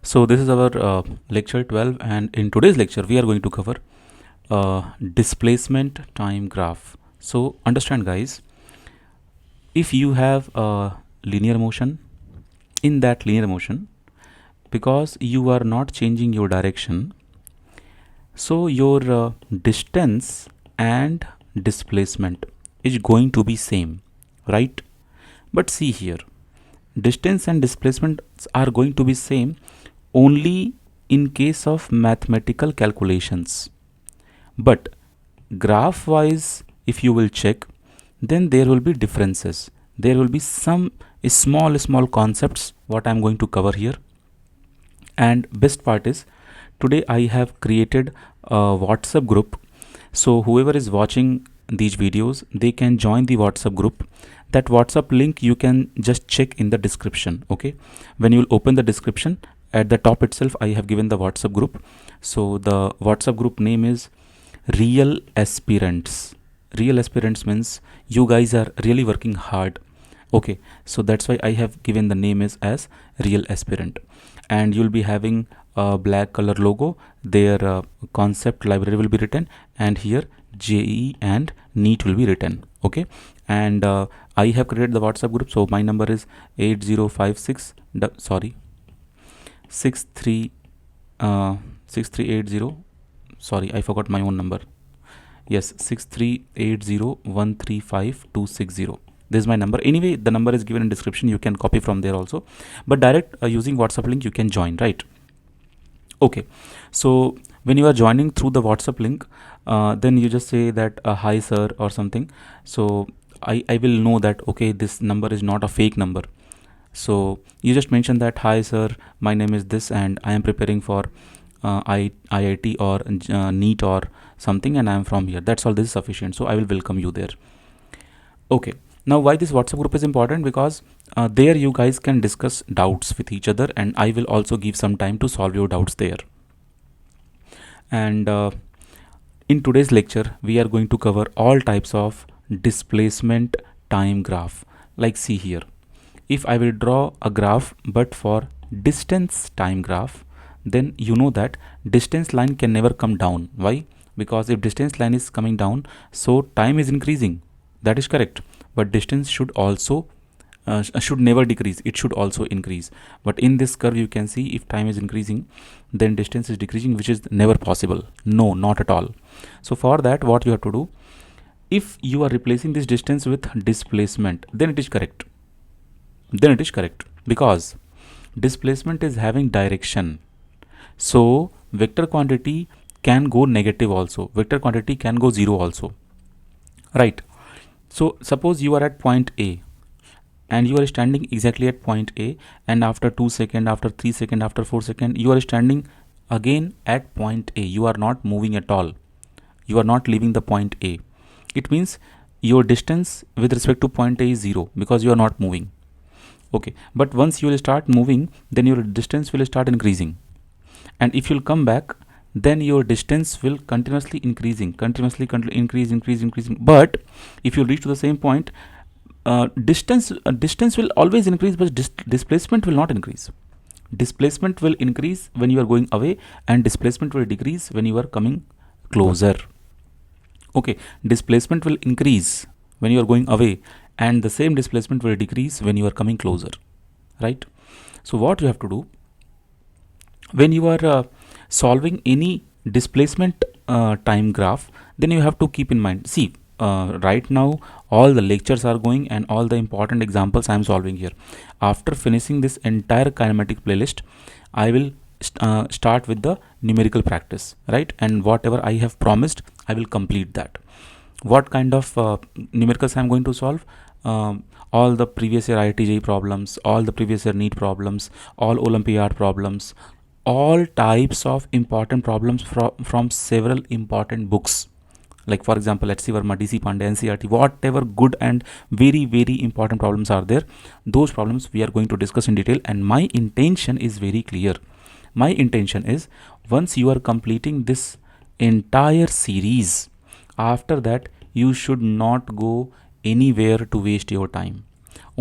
So this is our lecture 12, and in today's lecture we are going to cover displacement time graph. So understand guys, if you have a linear motion, in that linear motion, because you are not changing your direction, so your distance and displacement is going to be same, right? But see here, distance and displacements are going to be same only in case of mathematical calculations, but graph wise if you will check, then there will be differences. There will be some small concepts what I'm going to cover here. And best part is, today I have created a WhatsApp group, so whoever is watching these videos, they can join the WhatsApp group. That WhatsApp link you can just check in the description. Okay, when you will open the description, at the top itself I have given the WhatsApp group. So the WhatsApp group name is Real Aspirants. Real Aspirants means you guys are really working hard. Okay, so that's why I have given the name is as Real Aspirant, and you'll be having a black color logo. Their concept library will be written, and here JEE and NEET will be written. Okay, and I have created the WhatsApp group. So my number is 8056 63 6380. Sorry, I forgot my own number. Yes, 6380135260. This is my number. Anyway, the number is given in description. You can copy from there also, but direct using WhatsApp link you can join, right? Okay, so when you are joining through the WhatsApp link, then you just say that hi sir or something. So I will know that okay, this number is not a fake number. So you just mention that hi sir, my name is this and I am preparing for IIT or NEET or something, and I am from here. That's all. This is sufficient. So I will welcome you there. Okay, now why this WhatsApp group is important? Because there you guys can discuss doubts with each other, and I will also give some time to solve your doubts there. And in today's lecture we are going to cover all types of displacement time graph. Like see here, if I will draw a graph but for distance time graph, then you know that distance line can never come down. Why? Because if distance line is coming down, so time is increasing. That is correct, but distance should also should never decrease, it should also increase. But in this curve you can see, if time is increasing then distance is decreasing, which is never possible. No, not at all. So for that, what you have to do, if you are replacing this distance with displacement, then it is correct. Then it is correct, because displacement is having direction. So vector quantity can go negative also, vector quantity can go 0 also, right? So suppose you are at point A and you are standing exactly at point A, and after 2 seconds, after 3 seconds, after 4 seconds, you are standing again at point A. You are not moving at all. You are not leaving the point A. It means your distance with respect to point A is 0, because you are not moving. Okay, but once you will start moving, then your distance will start increasing, and if you'll come back, then your distance will continuously increasing, increasing. But if you reach to the same point, distance will always increase, but displacement will not increase. Displacement will increase when you are going away, and displacement will decrease when you are coming closer. Okay, displacement will increase when you are going away, and the same displacement will decrease when you are coming closer, right? So what you have to do when you are solving any displacement time graph, then you have to keep in mind, see, right now all the lectures are going and all the important examples I am solving here. After finishing this entire kinematic playlist, I will start with the numerical practice, right? And whatever I have promised, I will complete that. What kind of numericals I am going to solve? All the previous year IIT JEE problems, all the previous year NEET problems, all Olympiad problems, all types of important problems from several important books. Like for example, let's see, Verma, DC Pandey, NCERT, whatever good and very important problems are there, those problems we are going to discuss in detail. And my intention is very clear. My intention is, once you are completing this entire series, after that you should not go anywhere to waste your time.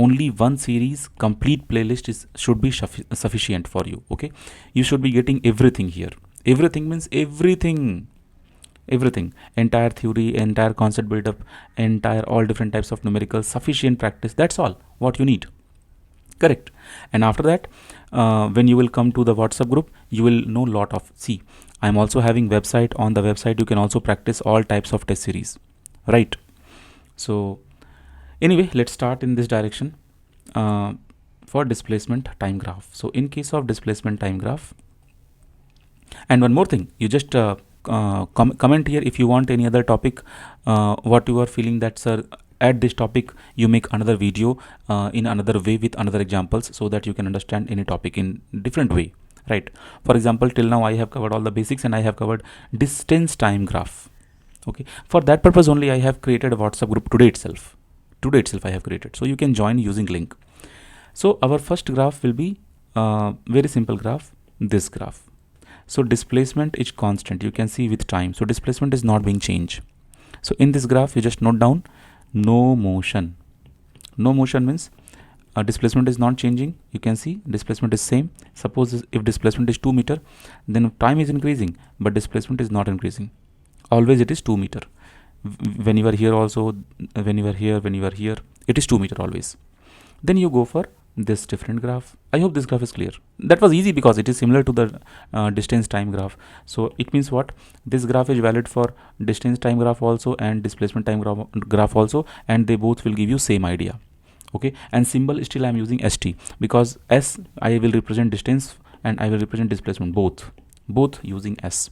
only one series complete playlist should be sufficient for you. Okay, you should be getting everything here. Everything means everything, entire theory, entire concept build up, entire all different types of numericals, sufficient practice. That's all what you need. Correct. And after that, when you will come to the WhatsApp group, you will know lot of, see, I'm also having website. On the website you can also practice all types of test series, right? So anyway, let's start in this direction. For displacement time graph, so in case of displacement time graph, and one more thing, you just comment here if you want any other topic, what you are feeling that, sir, at this topic you make another video in another way with another examples, so that you can understand any topic in different way, right? For example, till now I have covered all the basics and I have covered distance time graph. Okay, for that purpose only I have created a WhatsApp group today itself I have created, so you can join using link. So our first graph will be very simple graph, this graph. So displacement is constant, you can see with time, so displacement is not being changed. So in this graph you just note down no motion. No motion means displacement is not changing. You can see displacement is same. Suppose if displacement is 2 meter, then time is increasing but displacement is not increasing. Always it is 2 meter. When you are here also, when you are here, it is 2 meter always. Then you go for this different graph. I hope this graph is clear. That was easy because it is similar to the distance time graph. So it means what, this graph is valid for distance time graph also and displacement time graph also, and they both will give you same idea. Okay, and symbol still I am using ST because S I will represent distance and I will represent displacement, both using S.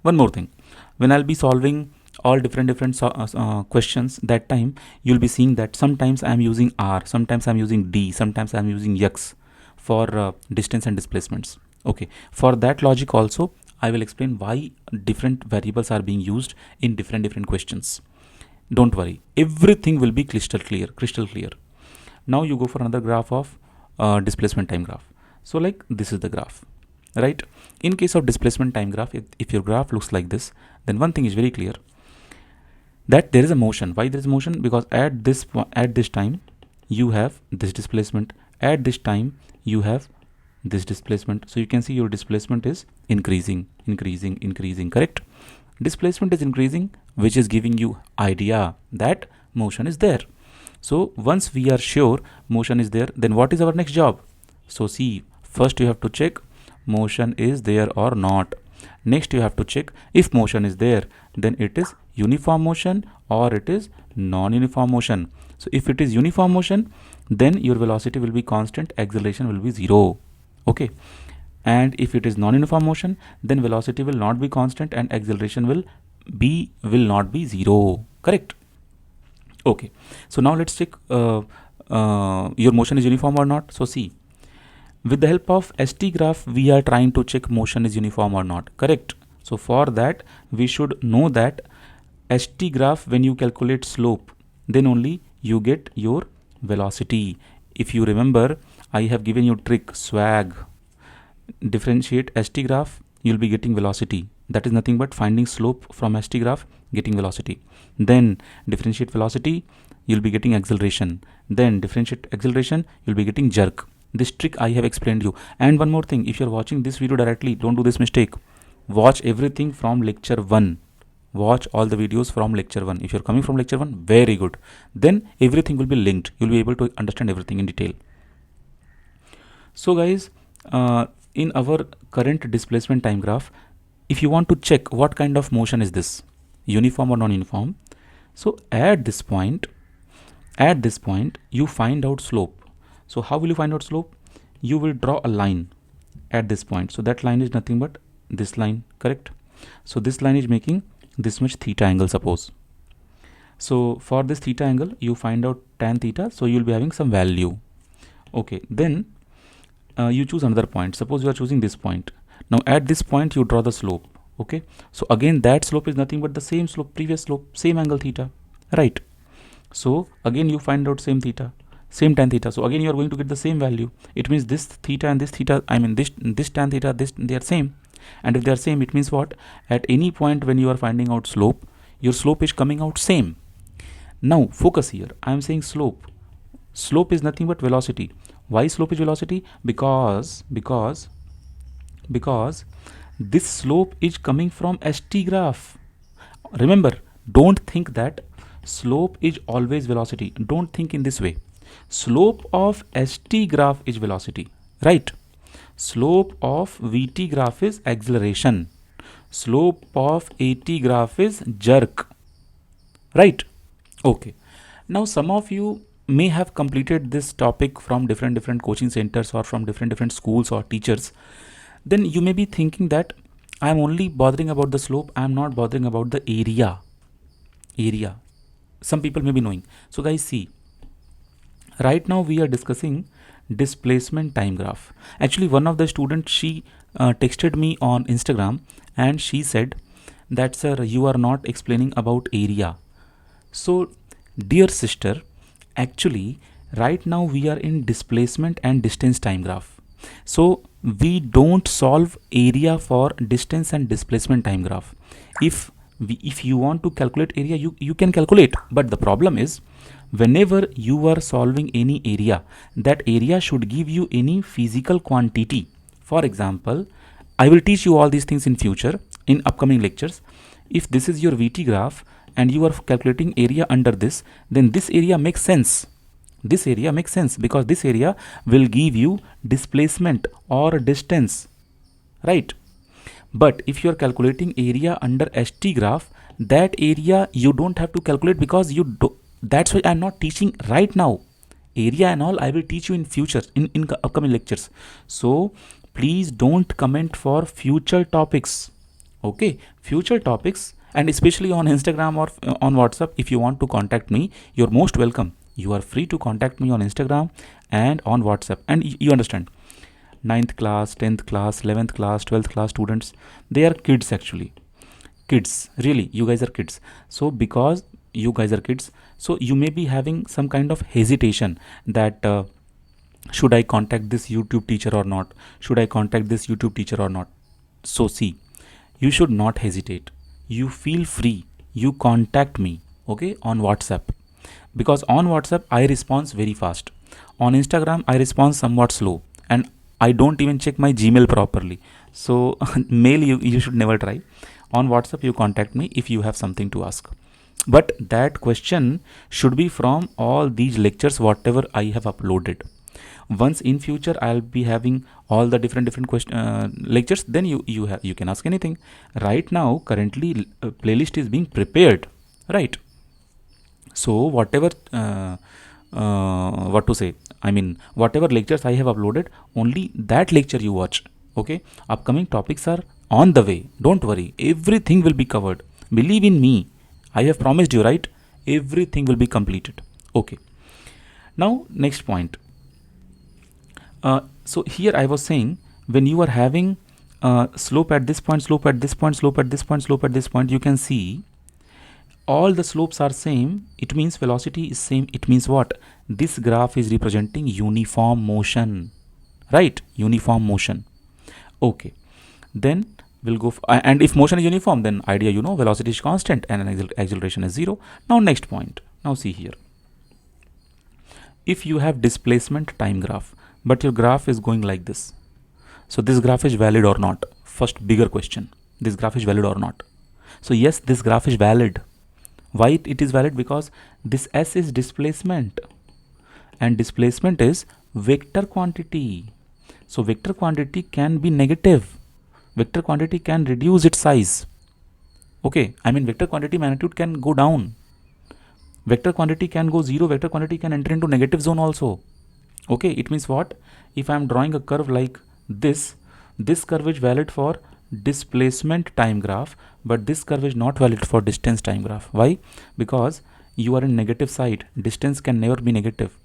One more thing, when I'll be solving all different questions, that time you'll be seeing that sometimes I'm using R, sometimes I'm using D, sometimes I'm using X for distance and displacements. Okay, for that logic also I will explain why different variables are being used in different questions. Don't worry, everything will be crystal clear. Now you go for another graph of displacement time graph. So like this is the graph, right? In case of displacement time graph, if your graph looks like this, then one thing is very clear, that there is a motion. Why there is motion? Because at this time you have this displacement, at this time you have this displacement. So you can see your displacement is increasing, correct? Displacement is increasing, which is giving you idea that motion is there. So once we are sure motion is there, then what is our next job? So see, first you have to check motion is there or not. Next you have to check if motion is there, then it is uniform motion or it is non-uniform motion. So if it is uniform motion, then your velocity will be constant, acceleration will be 0. Okay, and if it is non-uniform motion, then velocity will not be constant and acceleration will not be 0. Correct? Okay, so now let's check your motion is uniform or not. So see, with the help of ST graph we are trying to check motion is uniform or not. Correct? So for that we should know that ST graph, when you calculate slope, then only you get your velocity. If you remember, I have given you trick, swag. Differentiate ST graph, you'll be getting velocity. That is nothing but finding slope from ST graph, getting velocity. Then differentiate velocity, you'll be getting acceleration. Then differentiate acceleration, you'll be getting jerk. This trick I have explained you. And one more thing, if you're watching this video directly, don't do this mistake. Watch everything from lecture 1. Watch all the videos from lecture 1. If you're coming from lecture 1, very good. Then everything will be linked. You'll be able to understand everything in detail. So guys, in our current displacement time graph, if you want to check what kind of motion is this, uniform or non-uniform, so at this point you find out slope. So how will you find out slope? You will draw a line at this point. So that line is nothing but this line, correct? So this line is making this much theta angle, suppose. So for this theta angle you find out tan theta, so you will be having some value. Okay, then you choose another point. Suppose you are choosing this point. Now at this point you draw the slope. Okay, so again that slope is nothing but the same slope, previous slope, same angle theta, right? So again you find out same theta, same tan theta. So again you are going to get the same value. It means this theta and this theta, I mean this tan theta, this, they are same. And if they are same, it means what? At any point when you are finding out slope, your slope is coming out same. Now focus here. I am saying slope. Slope is nothing but velocity. Why slope is velocity? Because this slope is coming from st graph. Remember, don't think that slope is always velocity. Don't think in this way. Slope of st graph is velocity, right? Slope of vt graph is acceleration. Slope of at graph is jerk, right? Okay. Now some of you may have completed this topic from different coaching centers or from different schools or teachers. Then you may be thinking that I am only bothering about the slope, I am not bothering about the area. Some people may be knowing. So guys, see, right now we are discussing displacement time graph. Actually, one of the students, she texted me on Instagram and she said that, sir, you are not explaining about area. So dear sister, actually right now we are in displacement and distance time graph. So we don't solve area for distance and displacement time graph. If you want to calculate area, you can calculate, but the problem is whenever you are solving any area, that area should give you any physical quantity. For example, I will teach you all these things in future in upcoming lectures. If this is your VT graph and you are calculating area under this, then this area makes sense. This area makes sense because this area will give you displacement or distance, right? But if you are calculating area under st graph, that area you don't have to calculate because you do. That's why I'm not teaching right now. Area and all I will teach you in future in upcoming lectures. So please don't comment for future topics. Okay, future topics, and especially on Instagram or on WhatsApp, if you want to contact me, you're most welcome. You are free to contact me on Instagram and on WhatsApp. And you understand, 9th class, 10th class, 11th class, 12th class students, they are kids actually. Kids, really, you guys are kids. So because you guys are kids, so you may be having some kind of hesitation that should I contact this YouTube teacher or not? Should I contact this YouTube teacher or not? So see, you should not hesitate. You feel free. You contact me, okay, on WhatsApp. Because on WhatsApp I respond very fast. On Instagram I respond somewhat slow, and I don't even check my Gmail properly. So mail you should never try. On WhatsApp you contact me if you have something to ask. But that question should be from all these lectures whatever I have uploaded. Once in future I'll be having all the different lectures, then you can ask anything. Right now currently playlist is being prepared, right? So whatever what to say, I mean whatever lectures I have uploaded, only that lecture you watch. Okay, upcoming topics are on the way. Don't worry, everything will be covered. Believe in me, I have promised you, right? Everything will be completed. Okay, now next point. So here I was saying, when you are having slope at this point, slope at this point, slope at this point, slope at this point, you can see all the slopes are same. It means velocity is same. It means what? This graph is representing uniform motion, right? Uniform motion. Okay, then we'll go and if motion is uniform, then idea, you know, velocity is constant and acceleration is 0. Now next point. Now see here, if you have displacement time graph, but your graph is going like this, so this graph is valid or not? First bigger question, this graph is valid or not? So yes, this graph is valid. Why it is valid? Because this S is displacement and displacement is vector quantity. So vector quantity can be negative. Vector quantity can reduce its size. Okay, I mean vector quantity magnitude can go down. Vector quantity can go 0. Vector quantity can enter into negative zone also. Okay, it means what? If I am drawing a curve like this, this curve is valid for displacement time graph, but this curve is not valid for distance time graph. Why? Because you are in negative side. Distance can never be negative.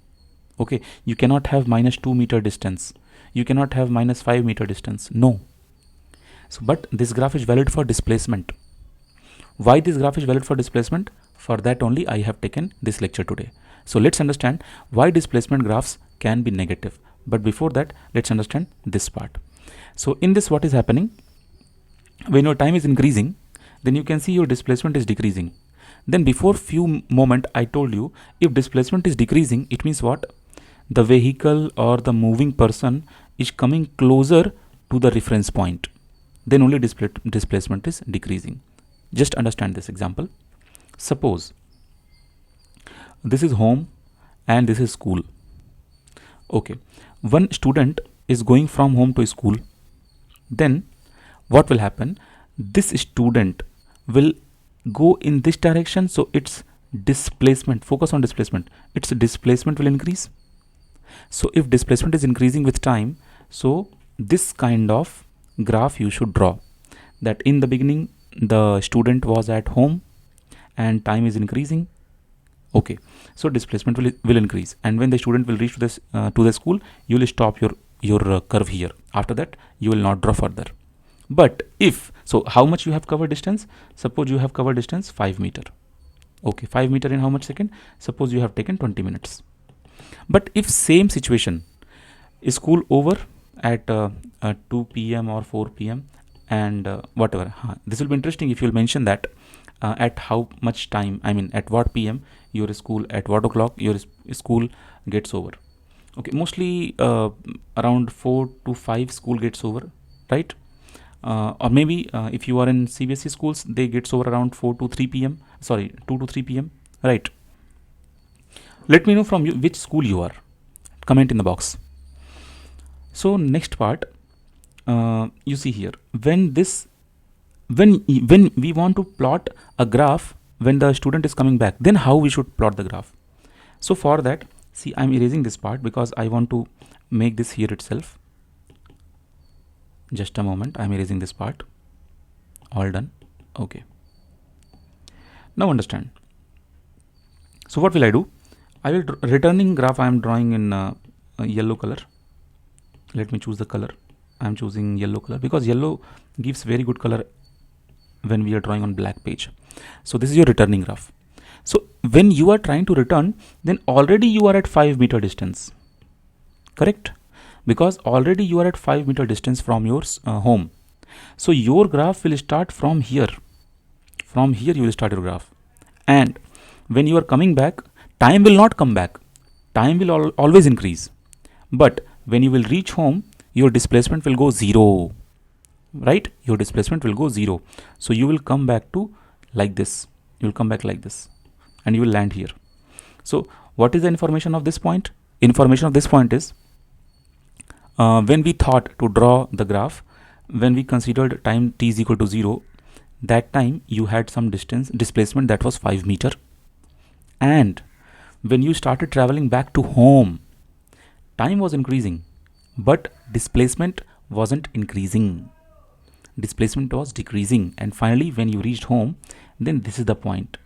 Okay, you cannot have -2 meter distance. You cannot have -5 meter distance. No. So, but this graph is valid for displacement. Why this graph is valid for displacement? For that only I have taken this lecture today. So let's understand why displacement graphs can be negative. But before that, let's understand this part. So in this, what is happening? When your time is increasing, then you can see your displacement is decreasing. Then before few moment I told you, if displacement is decreasing, it means what? the vehicle or the moving person is coming closer to the reference point, then only displacement is decreasing. Just understand this example. Suppose this is home and this is school. Okay, one student is going from home to school, then what will happen? This student will go in this direction, so its displacement, focus on displacement, its displacement will increase. So if displacement is increasing with time, so this kind of graph you should draw, that in the beginning the student was at home and time is increasing. Okay, so displacement will increase, and when the student will reach to the school, you will stop your curve here. After that you will not draw further. But if so, how much you have covered distance? Suppose you have covered distance 5 meter. Okay, 5 meter in how much second? Suppose you have taken 20 minutes. But if same situation, school over at 2 p.m. or 4 p.m. and whatever, this will be interesting if you will mention that at how much time, I mean at what p.m. your school, at what o'clock your school gets over. Okay, mostly around 4 to 5 school gets over, right? Or maybe if you are in CBSE schools, they gets over around 4 to 3 p.m. Sorry, 2 to 3 p.m. Right? Let me know from you which school you are. Comment in the box. So next part, you see here, when we want to plot a graph when the student is coming back, then how we should plot the graph? So for that, see, I'm erasing this part because I want to make this here itself. Just a moment, I'm erasing this part. All done. Okay. Now understand. So what will I do? I will returning graph I am drawing in yellow color. Let me choose the color. I am choosing yellow color because yellow gives very good color when we are drawing on black page. So this is your returning graph. So when you are trying to return, then already you are at 5 meter distance. Correct? Because already you are at 5 meter distance from your home. So your graph will start from here. From here you will start your graph. And when you are coming back, time will not come back. Time will always increase. But when you will reach home, your displacement will go 0. Right? Your displacement will go 0. So you will come back to like this. You will come back like this. And you will land here. So what is the information of this point? Information of this point is, when we thought to draw the graph, when we considered time t is equal to 0, that time you had some displacement that was 5 meter. And when you started traveling back to home, time was increasing, but displacement wasn't increasing. Displacement was decreasing. And finally, when you reached home, then this is the point.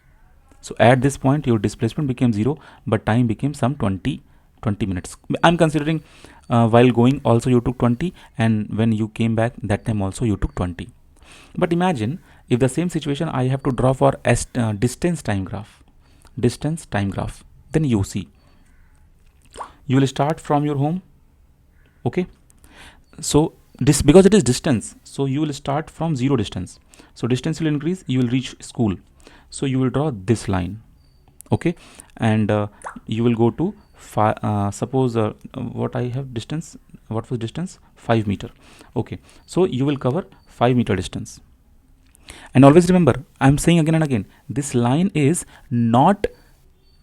So at this point, your displacement became 0, but time became some 20 minutes. I'm considering while going also you took 20, and when you came back that time also you took 20. But imagine if the same situation I have to draw for distance time graph. Distance time graph. Then you see, you will start from your home. Okay. So this, because it is distance, so you will start from 0 distance. So distance will increase, you will reach school. So you will draw this line. Okay. And you will go to suppose what I have distance, what was distance? 5 meter. Okay, so you will cover 5 meter distance. And always remember, I'm saying again and again, this line is not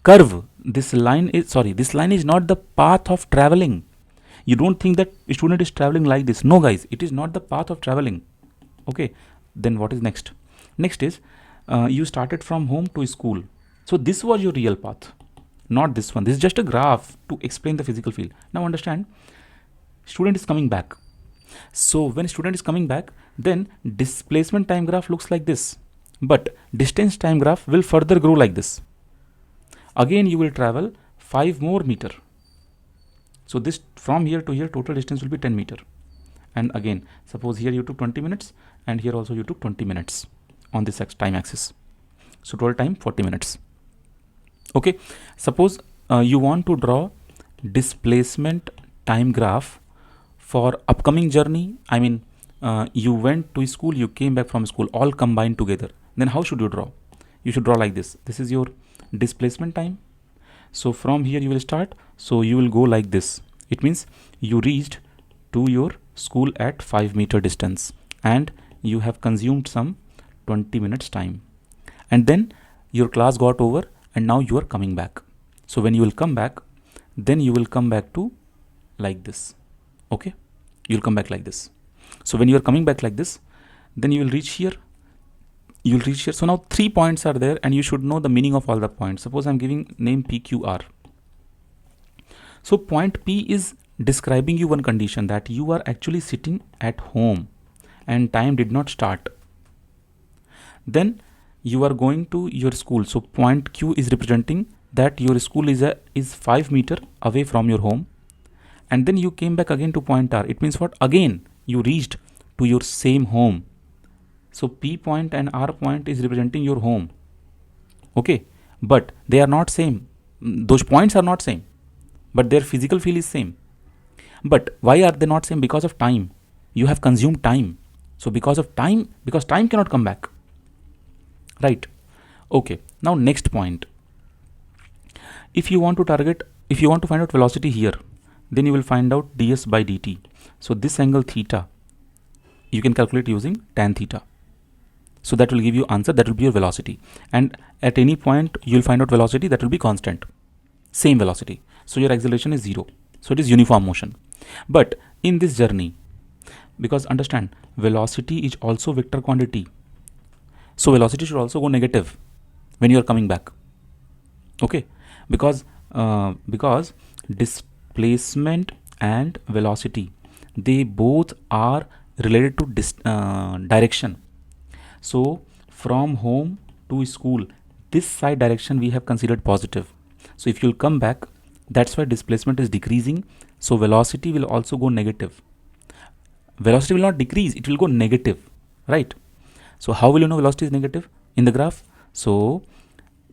curve. This line is not the path of traveling. You don't think that a student is traveling like this. No guys, it is not the path of traveling. Okay, then what is next? Next is you started from home to school. So this was your real path. Not this one. This is just a graph to explain the physical field. Now understand, student is coming back. So when student is coming back, then displacement time graph looks like this. But distance time graph will further grow like this. Again you will travel 5 more meter. So this from here to here total distance will be 10 meter. And again, suppose here you took 20 minutes and here also you took 20 minutes on this time axis. So total time 40 minutes. Okay, suppose you want to draw displacement time graph for upcoming journey. I mean, you went to school, you came back from school, all combined together. Then how should you draw? You should draw like this. This is your displacement time. So from here you will start, so you will go like this. It means you reached to your school at 5 meter distance and you have consumed some 20 minutes time, and then your class got over and now you are coming back. So when you will come back, then you will come back to like this. Okay, you'll come back like this. So when you are coming back like this, then you will reach here, you'll reach here. So now 3 points are there and you should know the meaning of all the points. Suppose I'm giving name PQR. So point P is describing you one condition, that you are actually sitting at home and time did not start. Then you are going to your school. So point Q is representing that your school is 5 meter away from your home, and then you came back again to point R. It means what? Again you reached to your same home. So P point and R point is representing your home. Okay, but they are not same. Those points are not same, but their physical feel is same. But why are they not same? Because of time. You have consumed time. So because of time, because time cannot come back, right? Okay, now next point. If you want to find out velocity here, then you will find out ds by dt. So this angle theta you can calculate using tan theta. So that will give you answer, that will be your velocity. And at any point you will find out velocity that will be constant, same velocity. So your acceleration is 0. So it is uniform motion. But in this journey, because understand, velocity is also vector quantity. So velocity should also go negative when you are coming back. Okay, because displacement and velocity, they both are related to direction. So from home to school, this side direction we have considered positive. So if you'll come back, that's why displacement is decreasing. So velocity will also go negative. Velocity will not decrease, it will go negative, right? So how will you know velocity is negative? In the graph. So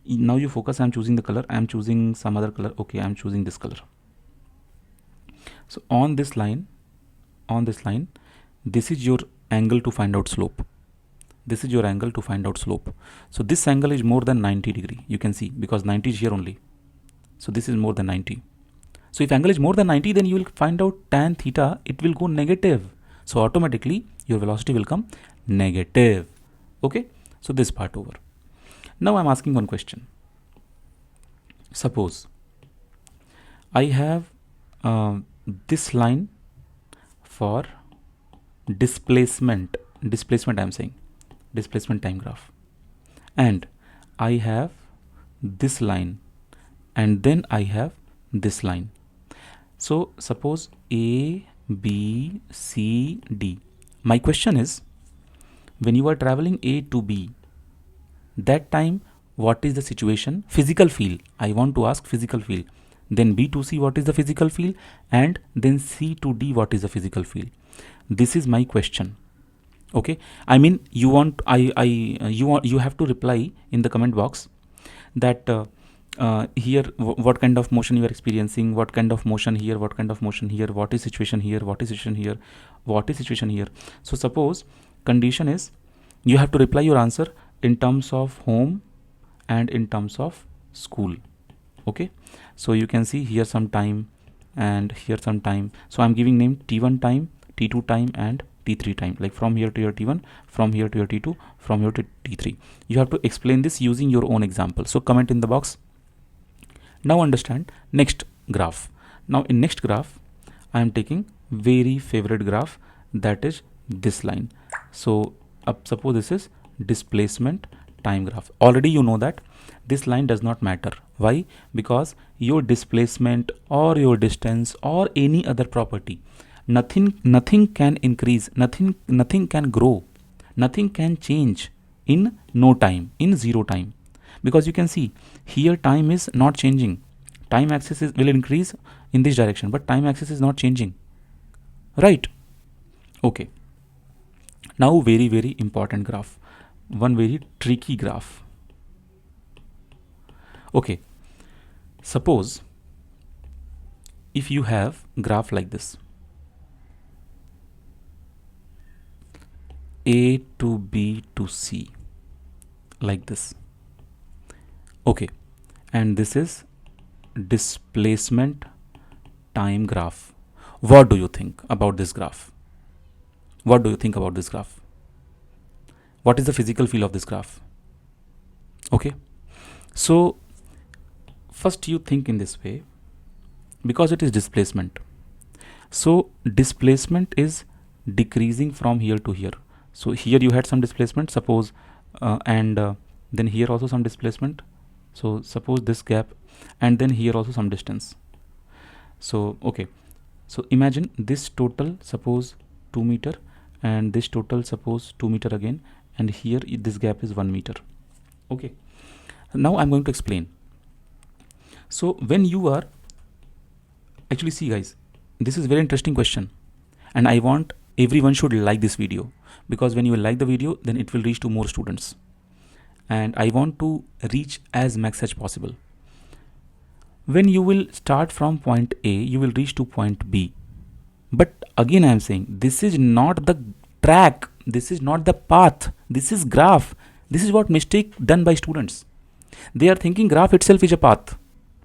now you focus. I'm choosing the color, I'm choosing some other color. Okay, I'm choosing this color. So on this line, this is your angle to find out slope. This is your angle to find out slope. So this angle is more than 90 degree. You can see because 90 is here only. So this is more than 90. So if angle is more than 90, then you will find out tan theta, it will go negative. So automatically your velocity will come negative. Okay, so this part over. Now I'm asking one question. Suppose I have this line for displacement I'm saying displacement time graph, and I have this line, and then I have this line. So suppose A, B, C, D. My question is, when you are traveling A to B, that time what is the situation? Physical field. I want to ask physical field. Then B to C, what is the physical field? And then C to D, what is the physical field? This is my question. Okay, I mean you have to reply in the comment box that here what kind of motion you are experiencing, what kind of motion here, what kind of motion here, what is situation here, what is situation here, what is situation here. So suppose condition is you have to reply your answer in terms of home and in terms of school. Okay, so you can see here some time and here some time. So I'm giving name T1 time, T2 time and T3 time, like from here to your T1, from here to your T2, from here to T3. You have to explain this using your own example. So comment in the box. Now understand next graph. Now in next graph I am taking very favorite graph, that is this line. So suppose this is displacement time graph. Already you know that this line does not matter. Why? Because your displacement or your distance or any other property, nothing can increase, nothing can grow, nothing can change in no time, in zero time. Because you can see here time is not changing. Time axis will increase in this direction, but time axis is not changing, right? Okay, now very important graph, one very tricky graph. Okay, suppose if you have graph like this, A to B to C, like this. Okay, and this is displacement time graph. What do you think about this graph? What do you think about this graph? What is the physical feel of this graph? Okay, so first you think in this way, because it is displacement. So displacement is decreasing from here to here. So here you had some displacement, suppose, and then here also some displacement. So suppose this gap, and then here also some distance. So okay, so imagine this total, suppose 2 meter, and this total, suppose 2 meter again, and here this gap is 1 meter. Okay, now I'm going to explain. So when you are actually, see guys, this is very interesting question, and I want everyone should like this video, because when you like the video, then it will reach to more students, and I want to reach as max as possible. When you will start from point A, you will reach to point B, but again I am saying this is not the track, this is not the path, this is graph. This is what mistake done by students. They are thinking graph itself is a path.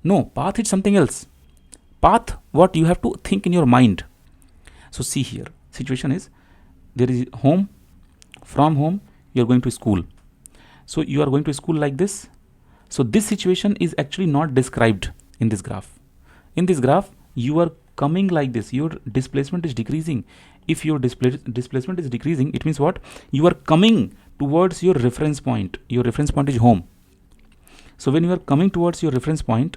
No, path is something else. Path, what you have to think in your mind. So see here, situation is, there is home, from home you are going to school. So you are going to school like this. So this situation is actually not described in this graph. In this graph you are coming like this, your displacement is decreasing. If your displacement is decreasing, it means what? You are coming towards your reference point. Your reference point is home. So when you are coming towards your reference point,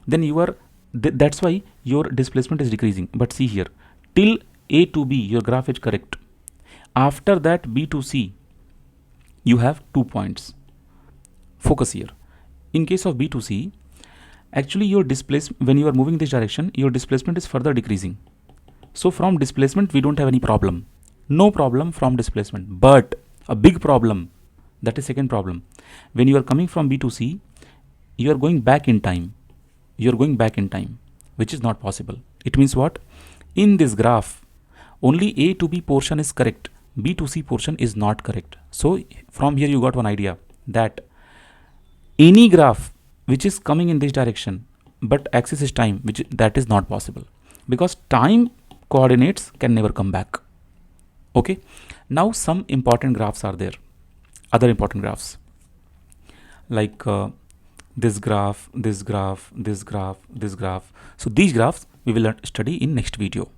then you are that's why your displacement is decreasing. But see here, till A to B your graph is correct. After that B to C you have 2 points. Focus here. In case of B to C, actually your displacement, when you are moving this direction, your displacement is further decreasing. So from displacement we don't have any problem. No problem from displacement. But a big problem, that is second problem. When you are coming from B to C, you are going back in time. You are going back in time, which is not possible. It means what? In this graph, only A to B portion is correct. B to C portion is not correct. So from here you got one idea that any graph which is coming in this direction, but axis is time, that is not possible, because time coordinates can never come back. Okay, now some important graphs are there, other important graphs, like this graph, this graph, this graph, this graph. So these graphs we will study in next video.